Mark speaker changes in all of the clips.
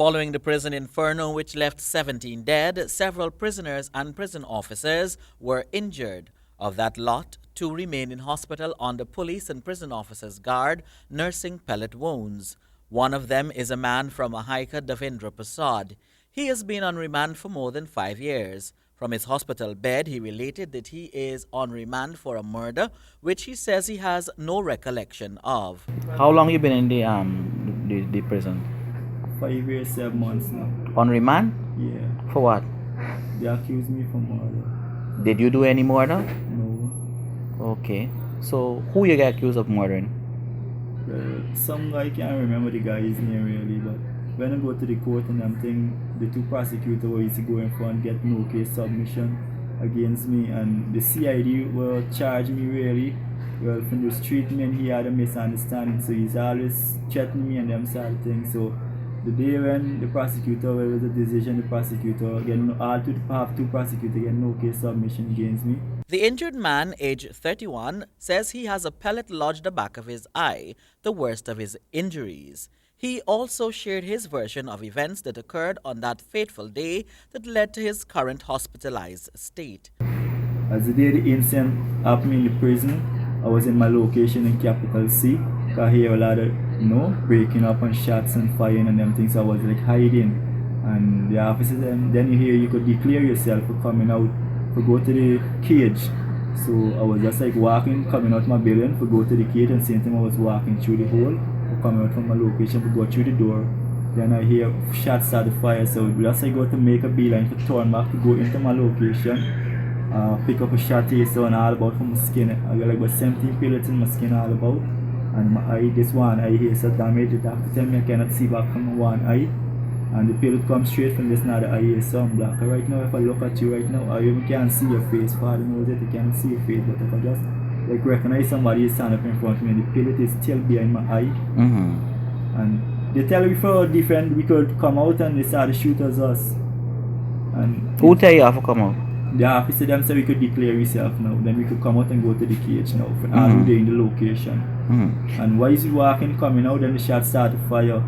Speaker 1: Following the prison inferno which left 17 dead, several prisoners and prison officers were injured. Of that lot, 2 remain in hospital under police and prison officers' guard, nursing pellet wounds. One of them is a man from Ahika, Davendra Prasad. He has been on remand for more than 5 years. From his hospital bed, he related that he is on remand for a murder, which he says he has no recollection of.
Speaker 2: How long you been in the prison?
Speaker 3: 5 years, 7 months now.
Speaker 2: On remand?
Speaker 3: Yeah.
Speaker 2: For what?
Speaker 3: They accused me for murder.
Speaker 2: Did you do any murder?
Speaker 3: No.
Speaker 2: Okay. So who you get accused of murdering?
Speaker 3: Some guy, can't remember the guy's name really, but when I go to the court and I'm thinking the 2 prosecutors were used to go in front get no case submission against me, and the CID will charge me really well from the treatment. He had a misunderstanding, so he's always threatening me and them sort of things. So the day when the prosecutor was the decision, the prosecutor again, have 2 prosecutors get no case submission against me.
Speaker 1: The injured man, aged 31, says he has a pellet lodged the back of his eye, the worst of his injuries. He also shared his version of events that occurred on that fateful day that led to his current hospitalized state.
Speaker 3: As the day the incident happened in the prison, I was in my location in Capital C. I hear a lot of, breaking up and shots and firing and them things. So I was like hiding. And the officers, and then you hear you could declare yourself for coming out, for go to the cage. So I was just like walking, coming out my building, for go to the cage, and same time I was walking through the hole, for coming out from my location, for go through the door. Then I hear shots start to fire, so just I go to make a beeline to turn back to go into my location, pick up a shot here, so and all about from my skin. I got like about 17 pellets in my skin all about. And my eye, this one eye here is so damaged, the doctor tell me I cannot see back from my one eye. And the pellet comes straight from this now, the eye is some black. Right now, if I look at you right now, I even can't see your face. Father knows that you can't see your face, but if I just like recognize somebody is standing up in front of me, and the pellet is still behind my eye. And they tell me for different, we could come out and they started to shoot us. And
Speaker 2: Who tell you have to come out?
Speaker 3: the officer them said we could declare ourselves now, then we could come out and go to the cage now for all day in the location. And while he's walking, coming out, then the shots start to fire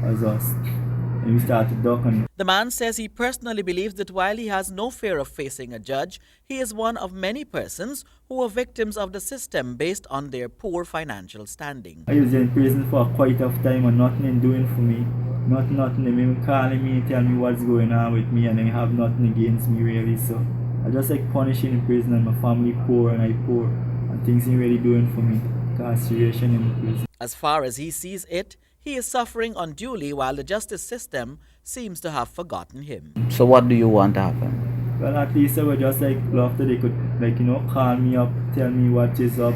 Speaker 3: as us. And we start to duck. And
Speaker 1: the man says he personally believes that while he has no fear of facing a judge, he is one of many persons who are victims of the system based on their poor financial standing.
Speaker 3: I was in prison for quite a time and nothing doing for me. Nothing. They even calling me, tell me what's going on with me, and they have nothing against me really. So I just like punishing in prison, and my family poor and I poor, and things ain't really doing for me. Incarceration in the prison.
Speaker 1: As far as he sees it, he is suffering unduly while the justice system seems to have forgotten him.
Speaker 2: So what do you want to happen?
Speaker 3: Well, at least I would just like love that they could call me up, tell me what is up,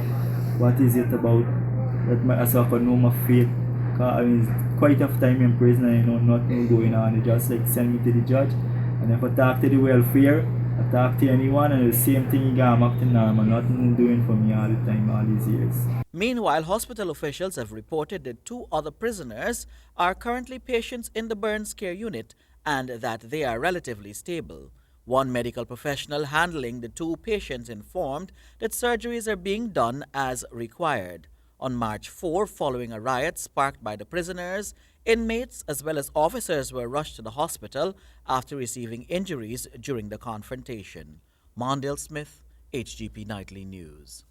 Speaker 3: what is it about, so I could know my fate. Cause I mean, quite a time in prison and nothing going on. They just like send me to the judge, and if I talk to the welfare, I talk to anyone, and the same thing you got back to normal. Nothing doing for me all the time, all these years.
Speaker 1: Meanwhile, hospital officials have reported that 2 other prisoners are currently patients in the burns care unit and that they are relatively stable. One medical professional handling the 2 patients informed that surgeries are being done as required. On March 4, following a riot sparked by the prisoners, inmates as well as officers were rushed to the hospital after receiving injuries during the confrontation. Mondale Smith, HGP Nightly News.